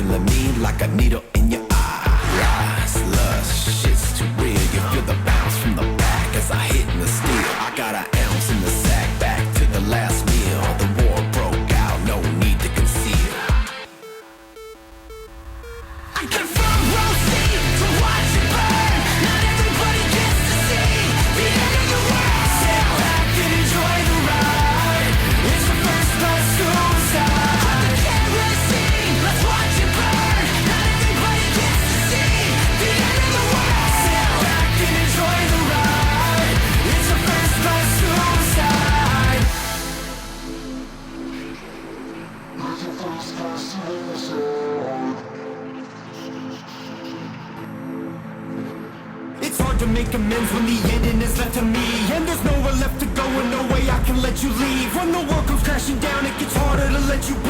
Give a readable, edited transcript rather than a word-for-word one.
feeling me like a needle in your eye. Rise, lust, shit's too real. You feel the bounce from the back as I hit in the steel. I got an ounce in the sack, back to the last meal. The war broke out, no need to conceal. I can front row seat to watch it burn. Not everybody gets to see the end of the world. Sit back and enjoy the ride. It's the first class suicide. On the kerosene, let's watch it burn. Not everybody gets to see the end of the world. Sit back and enjoy the ride. It's the first class suicide. It's the first class suicide. It's hard to make amends when the ending is left to me. And there's nowhere left to go and no way I can let you leave. When the world comes crashing down, it gets harder to let you be.